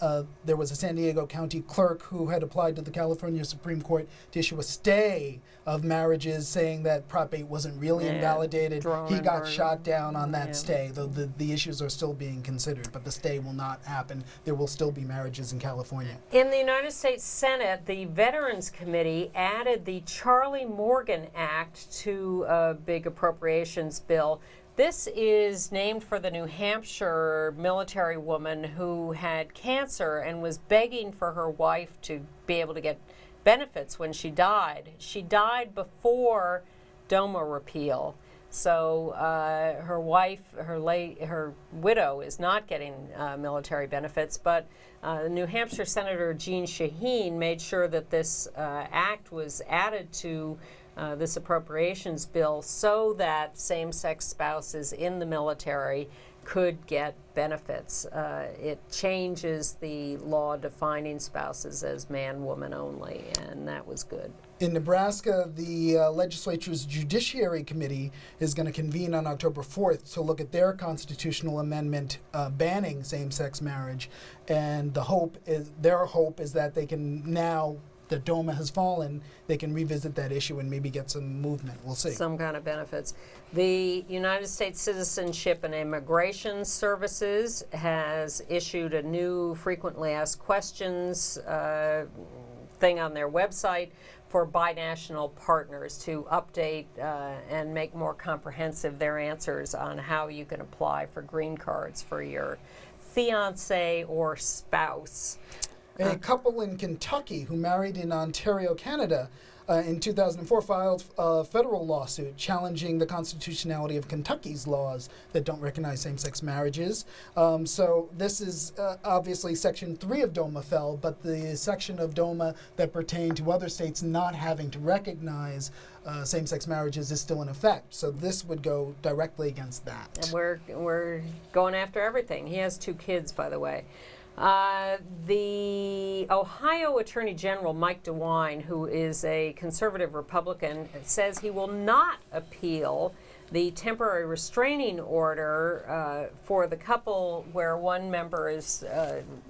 there was a San Diego County clerk who had applied to the California Supreme Court to issue a stay of marriages, saying that Prop 8 wasn't really invalidated. He got shot down on that stay, though the issues are still being considered, but the stay will not happen. There will still be marriages in California. In the United States Senate, the Veterans Committee added the Charlie Morgan Act to a big appropriations bill. This is named for the New Hampshire military woman who had cancer and was begging for her wife to be able to get benefits when she died. She died before DOMA repeal. So her wife, her widow, is not getting military benefits, but New Hampshire Senator Jeanne Shaheen made sure that this act was added to this appropriations bill so that same-sex spouses in the military could get benefits. It changes the law defining spouses as man, woman only, and that was good. In Nebraska, the legislature's Judiciary Committee is going to convene on October 4th to look at their constitutional amendment banning same-sex marriage. And their hope is that they can now, that DOMA has fallen, they can revisit that issue and maybe get some movement. We'll see. Some kind of benefits. The United States Citizenship and Immigration Services has issued a new frequently asked questions thing on their website for binational partners to update and make more comprehensive their answers on how you can apply for green cards for your fiancé or spouse. A couple in Kentucky who married in Ontario, Canada, in 2004 filed a federal lawsuit challenging the constitutionality of Kentucky's laws that don't recognize same-sex marriages. So this is obviously Section 3 of DOMA fell, but the section of DOMA that pertained to other states not having to recognize same-sex marriages is still in effect. So this would go directly against that. And we're going after everything. He has 2 kids, by the way. The Ohio Attorney General, Mike DeWine, who is a conservative Republican, says he will not appeal the temporary restraining order for the couple where one member is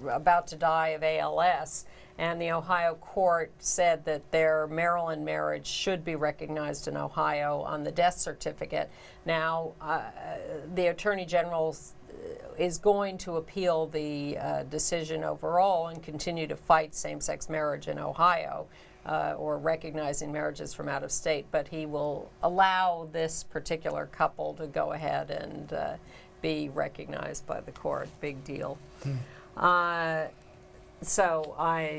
about to die of ALS. And the Ohio court said that their Maryland marriage should be recognized in Ohio on the death certificate. Now, the Attorney General is going to appeal the decision overall and continue to fight same-sex marriage in Ohio or recognizing marriages from out of state, but he will allow this particular couple to go ahead and be recognized by the court. Big deal. So I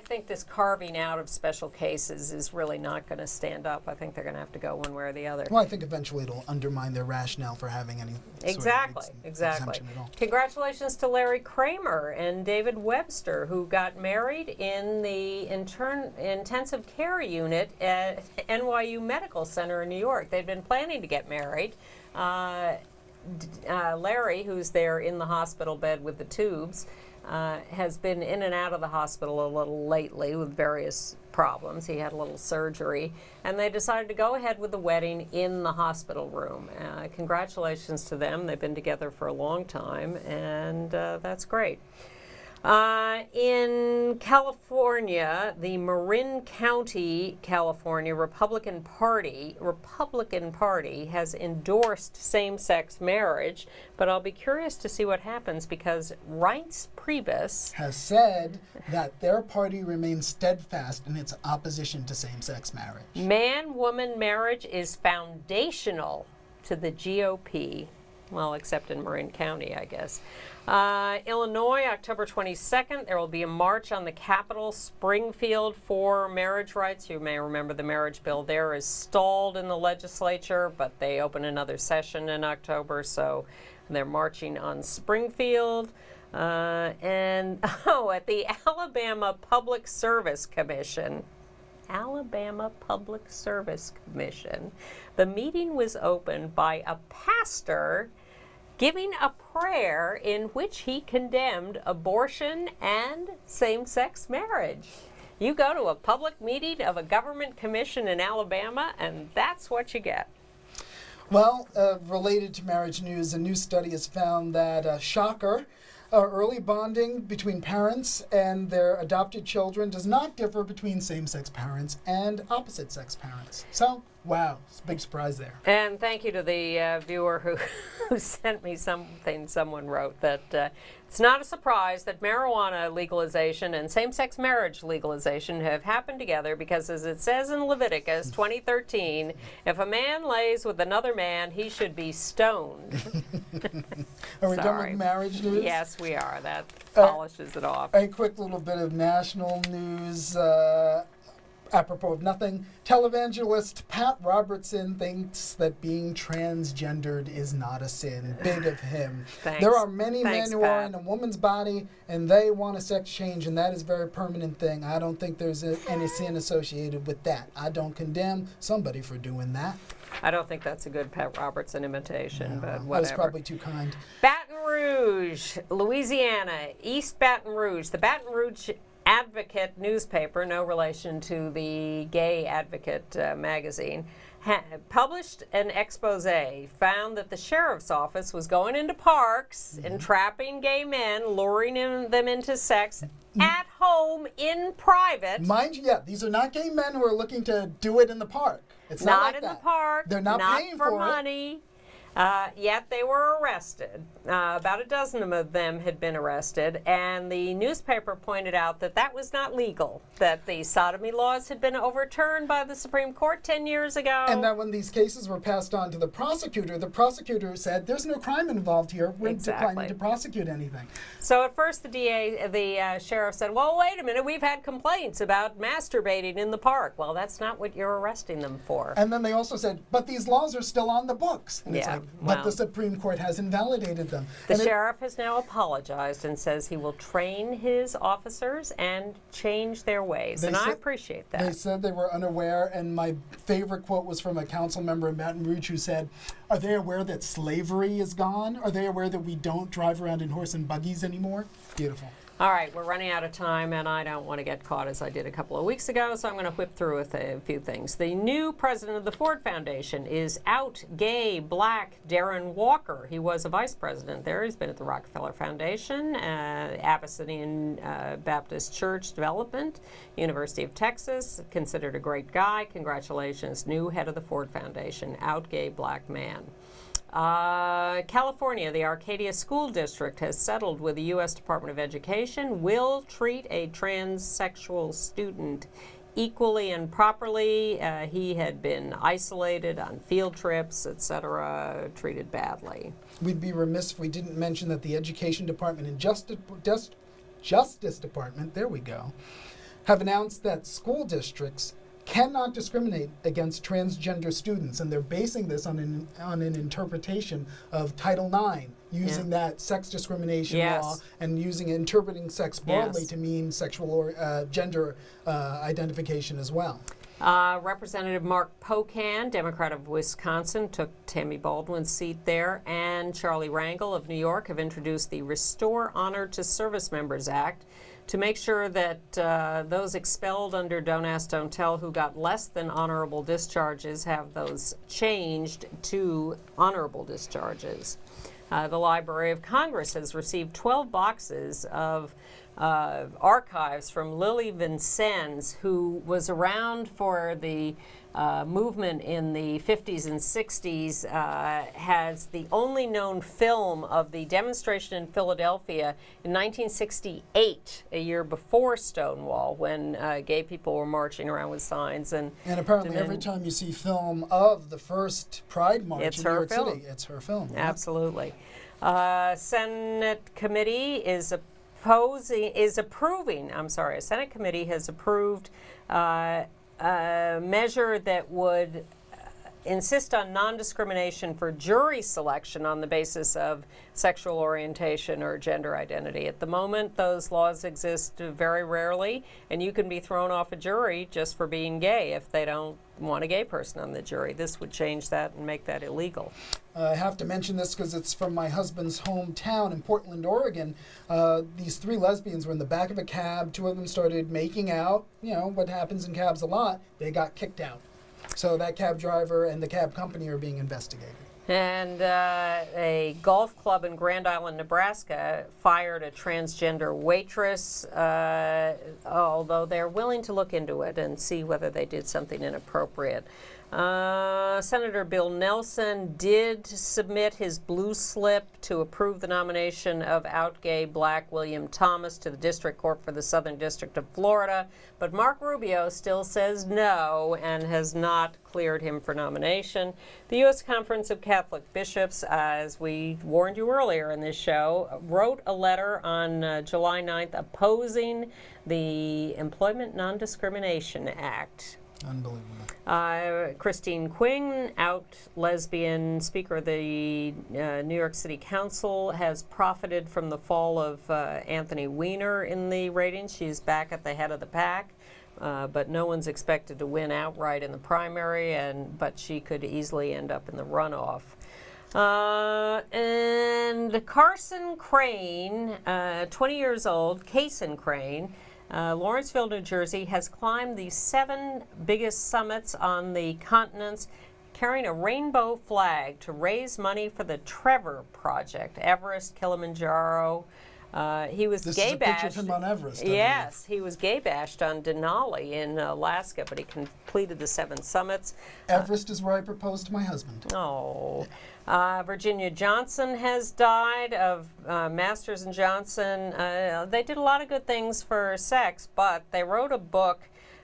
think this carving out of special cases is really not going to stand up. I think they're going to have to go one way or the other. Well, I think eventually it'll undermine their rationale for having any Exactly. exemption at all. Congratulations to Larry Kramer and David Webster, who got married in the intensive care unit at NYU Medical Center in New York. They'd been planning to get married. Larry, who's there in the hospital bed with the tubes, has been in and out of the hospital a little lately with various problems. He had a little surgery, and they decided to go ahead with the wedding in the hospital room. Congratulations to them. They've been together for a long time, and that's great. In California, the Marin County, California Republican Party has endorsed same-sex marriage, but I'll be curious to see what happens because Reince Priebus has said that their party remains steadfast in its opposition to same-sex marriage. Man-woman marriage is foundational to the GOP. Well, except in Marin County, I guess. Illinois, October 22nd, there will be a march on the Capitol, Springfield, for marriage rights. You may remember the marriage bill there is stalled in the legislature, but they open another session in October, so they're marching on Springfield. At the Alabama Public Service Commission, the meeting was opened by a pastor giving a prayer in which he condemned abortion and same-sex marriage. You go to a public meeting of a government commission in Alabama, and that's what you get. Well, related to marriage news, a new study has found that, shocker, early bonding between parents and their adopted children does not differ between same-sex parents and opposite-sex parents. So, wow, it's a big surprise there. And thank you to the viewer who sent me something someone wrote that it's not a surprise that marijuana legalization and same-sex marriage legalization have happened together because, as it says in Leviticus 20:13, if a man lays with another man, he should be stoned. Are we done with marriage news? Yes, we are. That polishes it off. A quick little bit of national news. Apropos of nothing, televangelist Pat Robertson thinks that being transgendered is not a sin. Big of him. There are many men who are in a woman's body and they want a sex change, and that is a very permanent thing. I don't think there's any sin associated with that. I don't condemn somebody for doing that. I don't think that's a good Pat Robertson imitation, but whatever. I was probably too kind. Baton Rouge, Louisiana, East Baton Rouge. The Baton Rouge Advocate newspaper, no relation to the Gay Advocate magazine, published an expose, found that the sheriff's office was going into parks, entrapping gay men, luring them into sex at home in private. Mind you, these are not gay men who are looking to do it in the park. It's not like in that. The park. They're not paying for for money. Yet they were arrested. About a dozen of them had been arrested, and the newspaper pointed out that that was not legal, that the sodomy laws had been overturned by the Supreme Court 10 years ago. And that when these cases were passed on to the prosecutor said, there's no crime involved here. We're declining to prosecute anything. So at first the sheriff said, well, wait a minute, we've had complaints about masturbating in the park. Well, that's not what you're arresting them for. And then they also said, but these laws are still on the books. And it's like, but the Supreme Court has invalidated them. The sheriff has now apologized and says he will train his officers and change their ways, and I appreciate that. They said they were unaware, and my favorite quote was from a council member in Baton Rouge who said, are they aware that slavery is gone? Are they aware that we don't drive around in horse and buggies anymore? Beautiful. All right, we're running out of time, and I don't want to get caught as I did a couple of weeks ago, so I'm going to whip through with a few things. The new president of the Ford Foundation is out gay black Darren Walker. He was a vice president there. He's been at the Rockefeller Foundation, Abyssinian Baptist Church Development, University of Texas, considered a great guy. Congratulations, new head of the Ford Foundation, out gay black man. California, the Arcadia School District has settled with the U.S. Department of Education, will treat a transsexual student equally and properly. He had been isolated on field trips, etc., treated badly. We'd be remiss if we didn't mention that the Education Department and Justice Department, there we go, have announced that school districts cannot discriminate against transgender students, and they're basing this on an interpretation of Title IX, using that sex discrimination law and interpreting sex broadly to mean sexual or gender identification as well. Representative Mark Pocan, Democrat of Wisconsin, took Tammy Baldwin's seat there, and Charlie Rangel of New York have introduced the Restore Honor to Service Members Act to make sure that those expelled under Don't Ask, Don't Tell who got less than honorable discharges have those changed to honorable discharges. The Library of Congress has received 12 boxes of archives from Lily Vincennes, who was around for the movement in the 50s and 60s, has the only known film of the demonstration in Philadelphia in 1968, a year before Stonewall, when gay people were marching around with signs. And apparently every time you see film of the first Pride March it's in New her York film. City, it's her film. Yeah. Absolutely. Senate committee is a Senate committee has approved a measure that would insist on non-discrimination for jury selection on the basis of sexual orientation or gender identity. At the moment, those laws exist very rarely, and you can be thrown off a jury just for being gay if they don't want a gay person on the jury. This would change that and make that illegal. I have to mention this because it's from my husband's hometown in Portland, Oregon. These 3 lesbians were in the back of a cab. 2 of them started making out. You know, what happens in cabs a lot. They got kicked out. So that cab driver and the cab company are being investigated. And a golf club in Grand Island, Nebraska fired a transgender waitress, although they're willing to look into it and see whether they did something inappropriate. Senator Bill Nelson did submit his blue slip to approve the nomination of out-gay black William Thomas to the District Court for the Southern District of Florida, but Mark Rubio still says no and has not cleared him for nomination. The U.S. Conference of Catholic Bishops, as we warned you earlier in this show, wrote a letter on July 9th opposing the Employment Non-Discrimination Act. Unbelievable. Christine Quinn, out lesbian speaker of the New York City Council, has profited from the fall of Anthony Weiner in the ratings. She's back at the head of the pack, but no one's expected to win outright in the primary, but she could easily end up in the runoff. And Carson Crane, 20 years old, Cason Crane, Lawrenceville, New Jersey, has climbed the 7 biggest summits on the continents, carrying a rainbow flag to raise money for the Trevor Project, Everest, Kilimanjaro. He was This gay is a picture bashed. of him on Everest. I Yes, he was gay bashed on Denali in Alaska, but he completed the 7 summits. Everest is where I proposed to my husband. Oh. Virginia Johnson has died of Masters and Johnson. They did a lot of good things for sex, but they wrote a book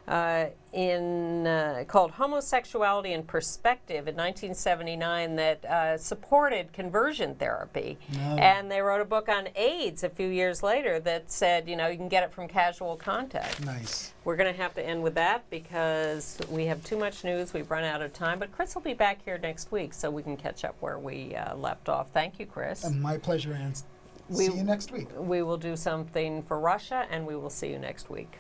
called Homosexuality in Perspective in 1979 that supported conversion therapy. And they wrote a book on AIDS a few years later that said, you know, you can get it from casual contact. Nice. We're going to have to end with that because we have too much news. We've run out of time. But Chris will be back here next week so we can catch up where we left off. Thank you, Chris. My pleasure, Ann. See you next week. We will do something for Russia, and we will see you next week.